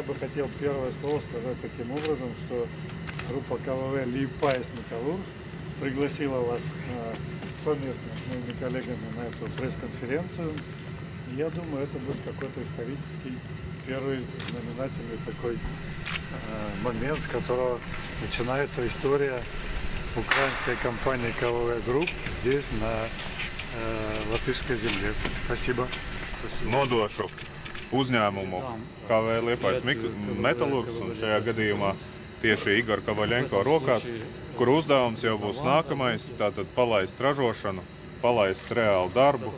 я бы хотел первое слово сказать таким образом, что группа КВВ «Лиепаес Металлург» пригласила вас совместно с моими коллегами на эту пресс-конференцию. И я думаю, это будет какой-то исторический первый знаменательный такой момент, с которого начинается история украинской компании КВВ Групп здесь, на латышской земле. Спасибо. Nodošu uzņēmumu KV Liepājas Metalurgs un šajā gadījumā tieši Igora Kovaļenko rokās, kur uzdevums jau būs nākamais, tātad palaist ražošanu, palaist reālu darbu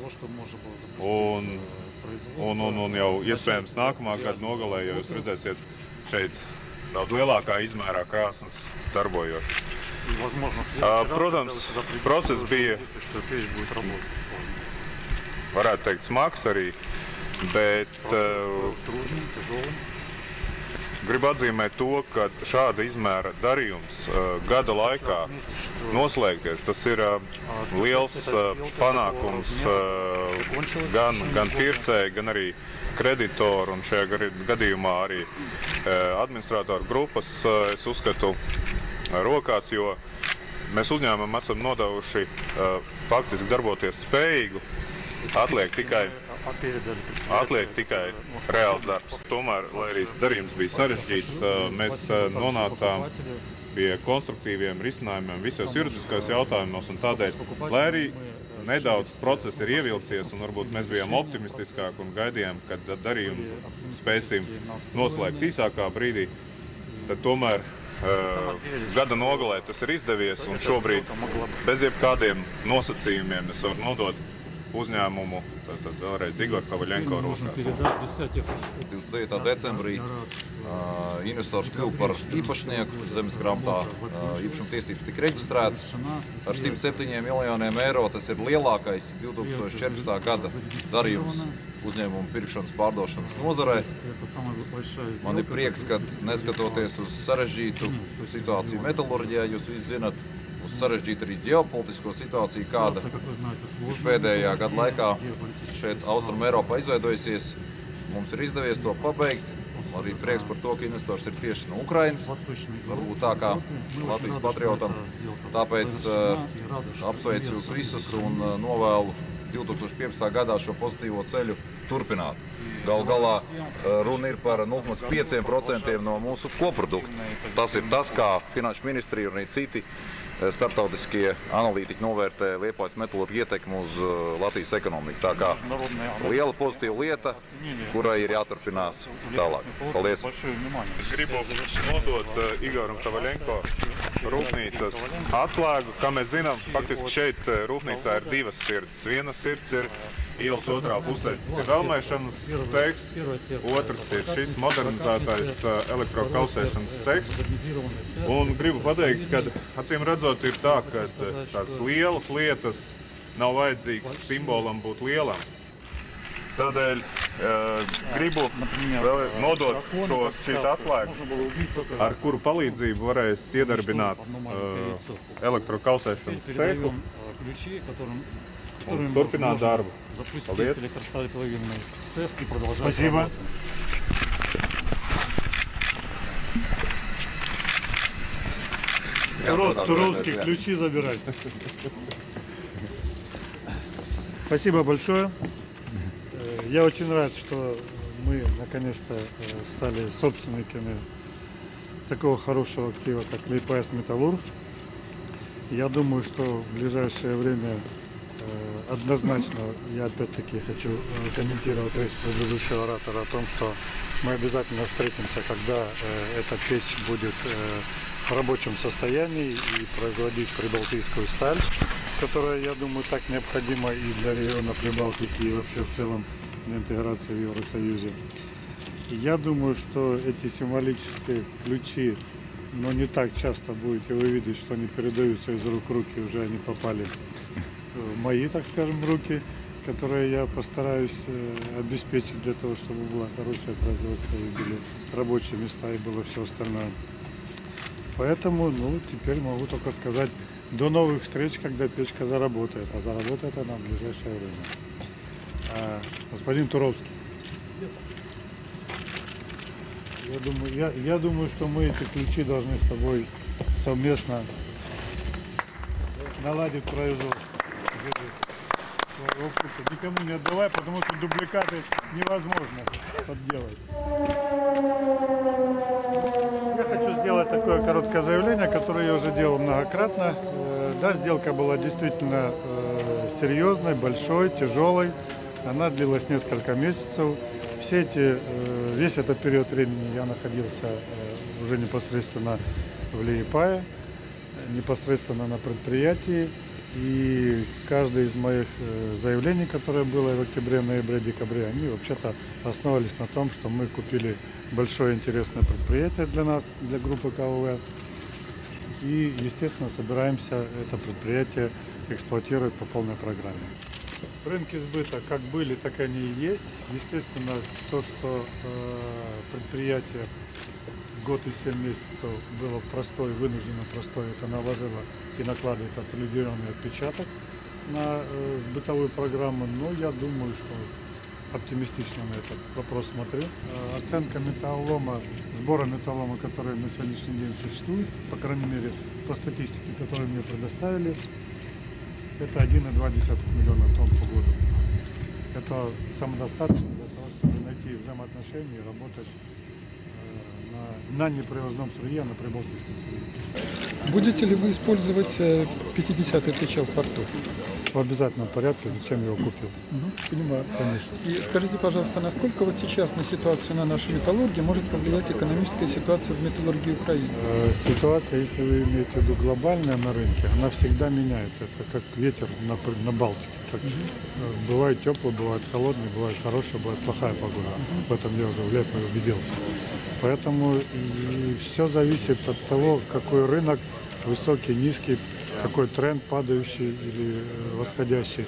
un jau iespējams nākamā gada nogalē, jo jūs redzēsiet šeit daudz lielākā izmērā krāsnes darbojošas. Protams, process bija, varētu teikt, smags arī, bet gribu atzīmēt to, ka šāda izmēra darījums gada laikā noslēgties, tas ir liels panākums gan pircēji, gan arī kreditoru un šajā gadījumā arī administratoru grupas, es uzskatu, rokās, jo mēs uzņēmumam esam nodevuši faktiski darboties spējīgu, atliek tikai reāls darbs. Tomēr, lai arī darījums bija sarežģīts, mēs nonācām pie konstruktīviem risinājumiem visos juridiskajos jautājumos, un tādēļ, lai arī nedaudz process ir ievilcies, un varbūt mēs bijām optimistiskāki un gaidījām, kad darījumu spēsim noslēgt īsākā brīdī, tad tomēr gada nogalē tas ir izdevies, un šobrīd bez jebkādiem nosacījumiem es varu nodot uzņēmumu, tad vēlreiz Igora Kovaļenko rokās. 29. decembrī investors kļuva par īpašnieku, zemes grāmatā īpašuma tiesības tika reģistrētas ar 107 miljoniem eiro. Tas ir lielākais 2014. gada darījums uzņēmumu pirkšanas pārdošanas nozarē. Man ir prieks, ka neskatoties uz sarežģītu situāciju metalurģijā, jūs visi zinat, uz sarežģītu arī ģeopolitisko situāciju, kāda pēdējā gada laikā šeit Austrum Eiropā izveidojusies. Mums ir izdevies to pabeigt. Arī prieks par to, ka investors ir tieši no Ukrainas. Varbūt tā kā Latvijas patriotam. Tāpēc apsveicu jūs visus un novēlu 2015. gadā šo pozitīvo ceļu turpināt. Galu galā runa ir par 0,5% no mūsu koprodukta. Tas ir tas, kā Finanšu ministrija un arī citi starptautiskie analītiķi novērtē Liepājas Metalurga ietekmi uz Latvijas ekonomiku. Tā kā liela pozitīva lieta, kurai ir jāturpinās tālāk. Paldies! Es gribu nodot Igoram Kovaļenko rūpnīcas atslēgu. Kā mēs zinām, faktiski šeit rūpnīcā ir divas sirds. Viena sirds ir ielas otrā pusē. Tas ir velmēšanas cehs, otrs ir šis modernizētais elektrokausēšanas cehs. Un gribu pateikt, ka acīm redzot ir tā, ka tādas lielas lietas nav vajadzīgas simbolam būt lielam. Tādēļ gribu vēl nodot šīs atslēgas, ar kuru palīdzību varēs iedarbināt elektrokausēšanas cehu un turpināt darbu. Paldies! Спасибо. Туровский, ключи забирать. Спасибо большое. Я очень рад, что мы наконец-то стали собственниками такого хорошего актива, как Liepājas Металлург. Я думаю, что в ближайшее время однозначно, я опять-таки хочу комментировать речь предыдущего оратора о том, что мы обязательно встретимся, когда эта печь будет в рабочем состоянии и производить прибалтийскую сталь, которая, я думаю, так необходима и для региона Прибалтики, и вообще в целом для интеграции в Евросоюзе. И я думаю, что эти символические ключи, но не так часто будете вы видеть, что они передаются из рук в руки, уже они попали в мои, так скажем, руки, которые я постараюсь обеспечить для того, чтобы было хорошее производство, и были рабочие места, и было все остальное. Поэтому, теперь могу только сказать, до новых встреч, когда печка заработает. А заработает она в ближайшее время. Господин Туровский. Я Я думаю, что мы эти ключи должны с тобой совместно наладить производство. Никому не отдавай, потому что дубликаты невозможно подделать. Я хочу сделать такое короткое заявление, которое я уже делал многократно. Да, сделка была действительно серьезной, большой, тяжелой. Она длилась несколько месяцев. Весь этот период времени я находился уже непосредственно в Лиепае, непосредственно на предприятии. И каждое из моих заявлений, которое было в октябре, ноябре, декабре, они вообще-то основывались на том, что мы купили большое интересное предприятие для нас, для группы КВВ. И, естественно, собираемся это предприятие эксплуатировать по полной программе. Рынки сбыта как были, так и они и есть. Естественно, то, что предприятие год и 7 месяцев было вынужденно простое, это наложило и накладывает определенный отпечаток на сбытовую программу. Но я думаю, что оптимистично на этот вопрос смотрю. Оценка металлолома, сбора металлолома, который на сегодняшний день существует, по крайней мере, по статистике, которую мне предоставили, это 1,2 миллиона тонн по году. Это самодостаточно для того, чтобы найти взаимоотношения и работать на непривозном сырье, а на прибалтийском сырье. Будете ли вы использовать 50-й причал в порту? В обязательном порядке, зачем я его купил. Понимаю. Конечно. И скажите, пожалуйста, насколько вот сейчас на ситуацию на нашей металлургии может повлиять экономическая ситуация в металлургии Украины? Ситуация, если вы имеете в виду глобальная на рынке, она всегда меняется. Это как ветер на Балтике. Бывает теплый, бывает холодный, бывает хорошая, бывает плохая погода. В этом я уже летом убедился. Поэтому все зависит от того, какой рынок, высокий, низкий, какой тренд падающий или восходящий.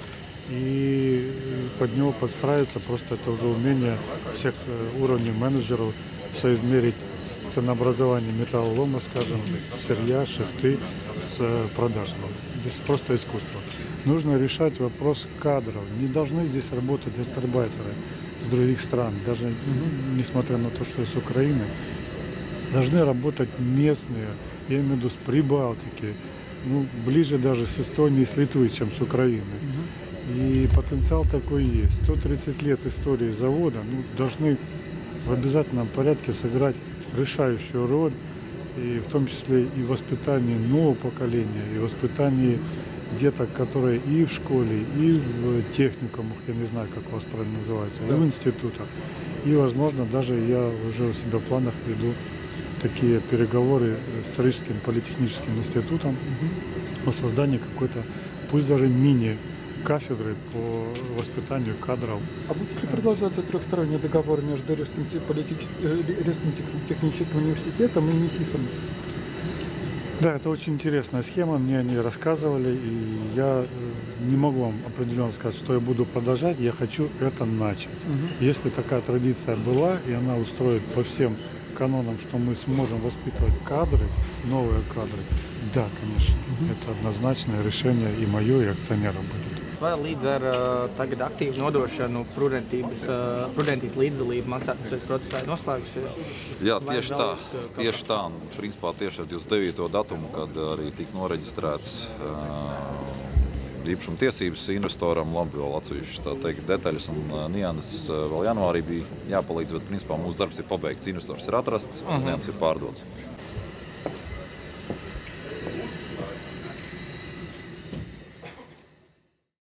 И под него подстраиваться просто это уже умение всех уровней менеджеров соизмерить ценообразование металлолома, скажем, сырья, шахты с продажами. То есть просто искусство. Нужно решать вопрос кадров. Не должны здесь работать гастарбайтеры с других стран, даже несмотря на то, что из Украины. Должны работать местные, я имею в виду с Прибалтики, ближе даже с Эстонии, с Литвы, чем с Украины. И потенциал такой есть. 130 лет истории завода должны в обязательном порядке сыграть решающую роль, и в том числе и в воспитании нового поколения, и в воспитании деток, которые и в школе, и в техникумах, я не знаю, как у вас правильно называется, и в институтах. И, возможно, даже я уже у себя в планах веду такие переговоры с Рижским политехническим институтом о создании какой-то, пусть даже мини-кафедры по воспитанию кадров. А будет ли продолжаться трехсторонний договор между Рижским техническим университетом и МИСИСом? Да, это очень интересная схема, мне они рассказывали, и я не могу вам определенно сказать, что я буду продолжать, я хочу это начать. Если такая традиция была, и она устроит по всем канонам, что мы сможем воспитывать кадры, новые кадры, да, конечно, это однозначное решение и мое, и акционеров будет. Vai līdz ar tagad aktīvu nodošanu prudentības līdzdalību mācāties procesā ir noslēgusies? Jā, tieši tā. Principā tieši ar 29. datumu, kad arī tika noreģistrēts īpašuma tiesības investoram, labi vēl atsevišķi, tā teikt, detaļas un nianses vēl janvārī bija jāpalīdz, bet principā mūsu darbs ir pabeigts, investors ir atrasts, uzņēmums ir pārdots.